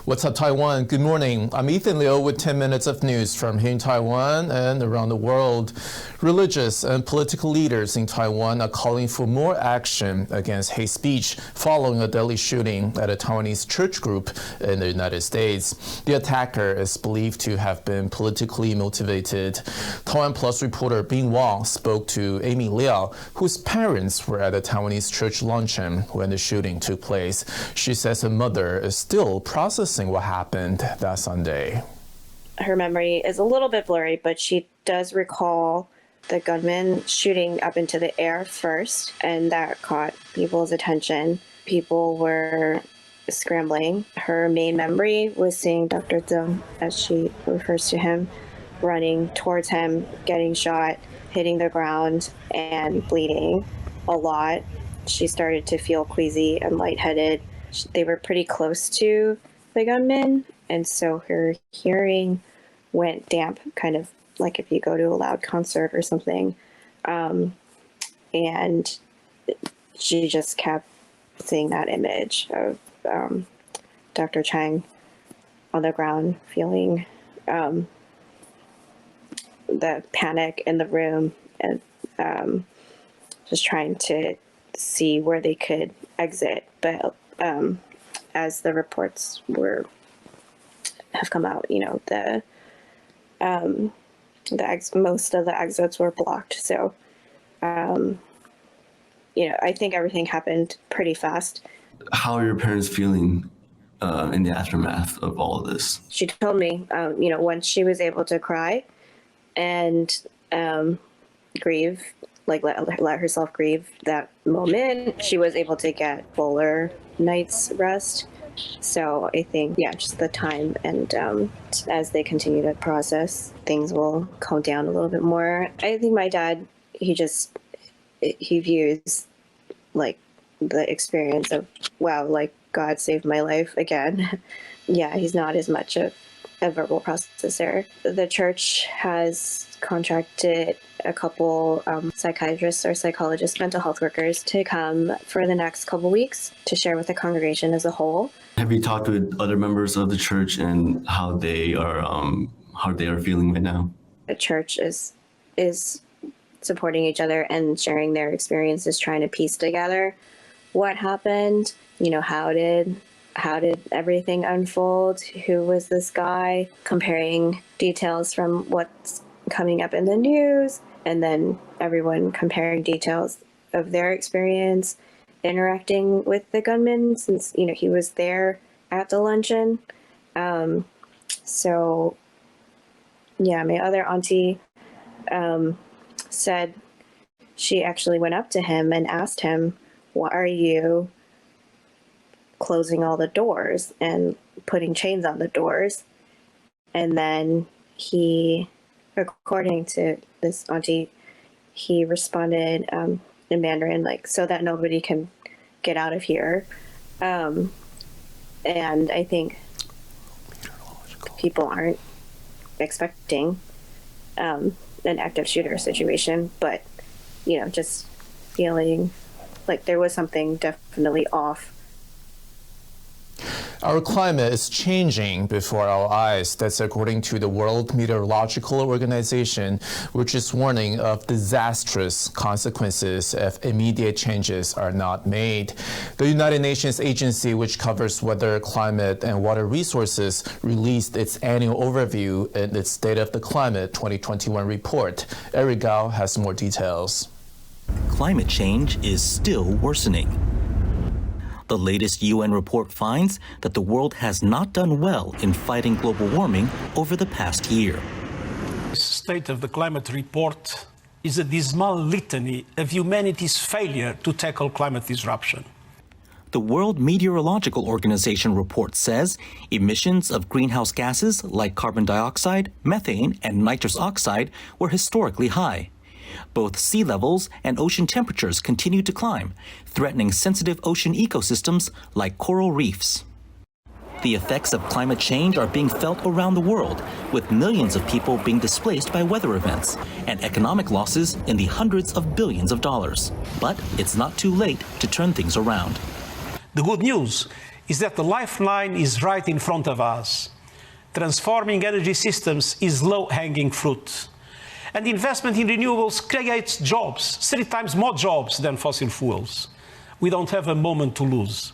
What's up, Taiwan? Good morning. I'm Ethan Liu with 10 minutes of news from here in Taiwan and around the world. Religious and political leaders in Taiwan are calling for more action against hate speech following a deadly shooting at a Taiwanese church group in the United States. The attacker is believed to have been politically motivated. TaiwanPlus reporter Bing Wang spoke to Amy Liao, whose parents were at a Taiwanese church luncheon when the shooting took place. She says her mother is still processing what happened that Sunday. Her memory is a little bit blurry, but she does recall the gunman shooting up into the air first, and that caught people's attention. People were scrambling. Her main memory was seeing Dr. Zheng, as she refers to him, running towards him, getting shot, hitting the ground, and bleeding a lot. She started to feel queasy and lightheaded. They were pretty close to the gunman, and so her hearing went damp, kind of like if you go to a loud concert or something. And she just kept seeing that image of Dr. Chang on the ground, feeling the panic in the room, and just trying to see where they could exit. But as the reports have come out, you know, most of the exits were blocked. So, you know, I think everything happened pretty fast. How are your parents feeling in the aftermath of all of this? She told me, you know, once she was able to cry and grieve, like let herself grieve that moment, she was able to get fuller night's rest. So I think, yeah, just the time, and as they continue to process, things will calm down a little bit more. I think my dad, he views like the experience of, wow, like God saved my life again. Yeah, he's not as much of a verbal processor. The church has contracted a couple psychiatrists or psychologists, mental health workers, to come for the next couple weeks to share with the congregation as a whole. Have you talked with other members of the church and how they are feeling right now? The church is supporting each other and sharing their experiences, trying to piece together what happened. You know, how did everything unfold? Who was this guy? Comparing details from what's coming up in the news, and then everyone comparing details of their experience interacting with the gunman, since, you know, he was there at the luncheon. So yeah, my other auntie said she actually went up to him and asked him, why are you closing all the doors and putting chains on the doors? And then he, according to this auntie, he responded in Mandarin, like, so that nobody can get out of here. And I think people aren't expecting an active shooter situation, but, you know, just feeling like there was something definitely off. Our climate is changing before our eyes. That's according to the World Meteorological Organization, which is warning of disastrous consequences if immediate changes are not made. The United Nations agency, which covers weather, climate, and water resources, released its annual overview in its State of the Climate 2021 report. Eric Gao has more details. Climate change is still worsening. The latest UN report finds that the world has not done well in fighting global warming over the past year. The State of the Climate report is a dismal litany of humanity's failure to tackle climate disruption. The World Meteorological Organization report says emissions of greenhouse gases like carbon dioxide, methane, and nitrous oxide were historically high. Both sea levels and ocean temperatures continue to climb, threatening sensitive ocean ecosystems like coral reefs. The effects of climate change are being felt around the world, with millions of people being displaced by weather events and economic losses in the hundreds of billions of dollars. But it's not too late to turn things around. The good news is that the lifeline is right in front of us. Transforming energy systems is low-hanging fruit. And investment in renewables creates jobs, 3 times more jobs than fossil fuels. We don't have a moment to lose.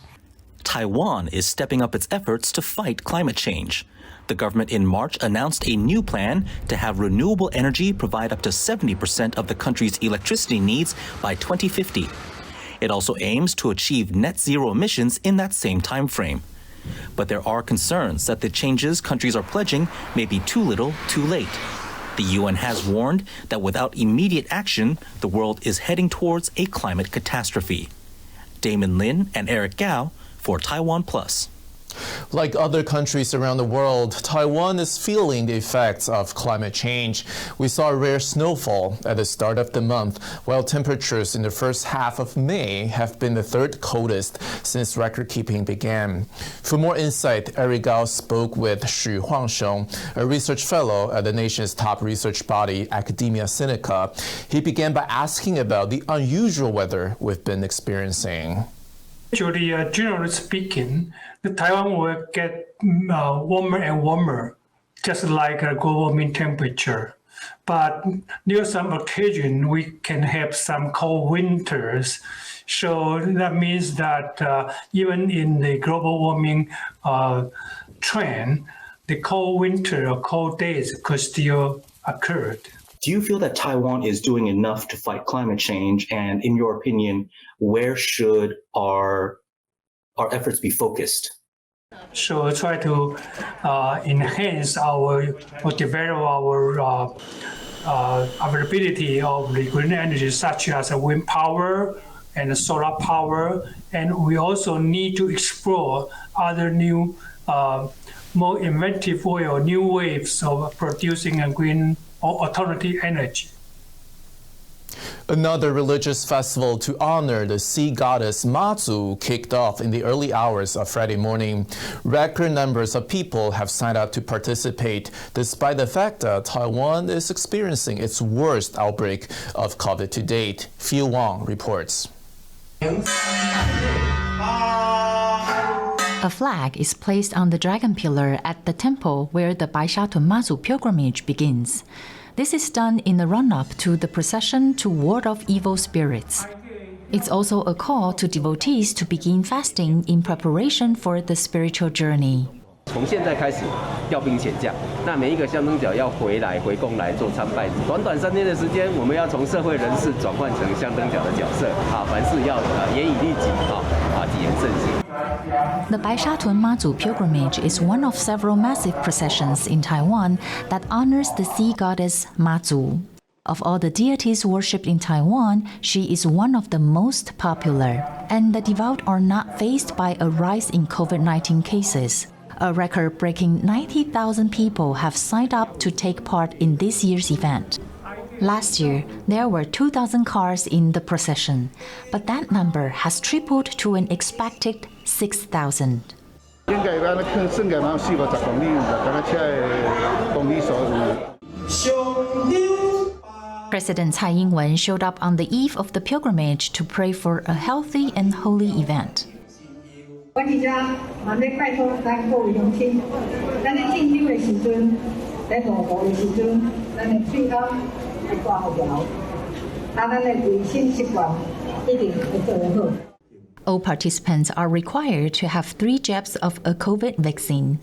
Taiwan is stepping up its efforts to fight climate change. The government in March announced a new plan to have renewable energy provide up to 70% of the country's electricity needs by 2050. It also aims to achieve net zero emissions in that same time frame. But there are concerns that the changes countries are pledging may be too little, too late. The UN has warned that without immediate action, the world is heading towards a climate catastrophe. Damon Lin and Eric Gao for TaiwanPlus. Like other countries around the world, Taiwan is feeling the effects of climate change. We saw rare snowfall at the start of the month, while temperatures in the first half of May have been the 3rd coldest since record-keeping began. For more insight, Eric Gao spoke with Xu Huangsheng, a research fellow at the nation's top research body, Academia Sinica. He began by asking about the unusual weather we've been experiencing. Actually, generally speaking, the Taiwan will get warmer and warmer, just like a global mean temperature. But near some occasion, we can have some cold winters. So that means that even in the global warming trend, the cold winter or cold days could still occur. Do you feel that Taiwan is doing enough to fight climate change? And in your opinion, where should our efforts be focused? So try to enhance or develop our availability of the green energy, such as wind power and solar power. And we also need to explore other new, more inventive way or new ways of producing a green or alternative energy. Another religious festival to honor the sea goddess Mazu kicked off in the early hours of Friday morning. Record numbers of people have signed up to participate, despite the fact that Taiwan is experiencing its worst outbreak of COVID to date. Fiu Wang reports. A flag is placed on the dragon pillar at the temple where the Baisatu Matsu pilgrimage begins. This is done in the run-up to the procession to ward off evil spirits. It's also a call to devotees to begin fasting in preparation for the spiritual journey. 从现在开始调兵遣将，那每一个香灯脚要回宫来做参拜。短短3天的时间，我们要从社会人士转换成香灯脚的角色啊，凡事要严以律己啊，谨言慎行。 The Baishatun Matsu pilgrimage is one of several massive processions in Taiwan that honors the sea goddess Mazu. Of all the deities worshipped in Taiwan, she is one of the most popular, and the devout are not faced by a rise in COVID-19 cases. A record-breaking 90,000 people have signed up to take part in this year's event. Last year, there were 2,000 cars in the procession, but that number has tripled to an expected 6,000. President Tsai Ing-wen showed up on the eve of the pilgrimage to pray for a healthy and holy event. All participants are required to have 3 jabs of a COVID vaccine.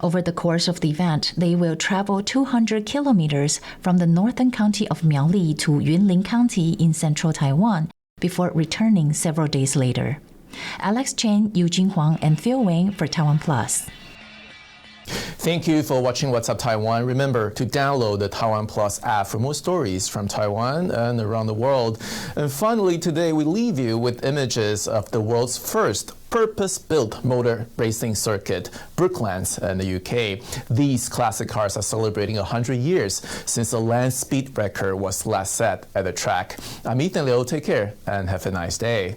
Over the course of the event, they will travel 200 kilometers from the northern county of Miaoli to Yunlin County in central Taiwan before returning several days later. Alex Chen, Eugene Huang, and Phil Wang for TaiwanPlus. Thank you for watching What's Up Taiwan. Remember to download the TaiwanPlus app for more stories from Taiwan and around the world. And finally, today we leave you with images of the world's first purpose-built motor racing circuit, Brooklands in the UK. These classic cars are celebrating 100 years since the land speed record was last set at the track. I'm Ethan Liu. Take care and have a nice day.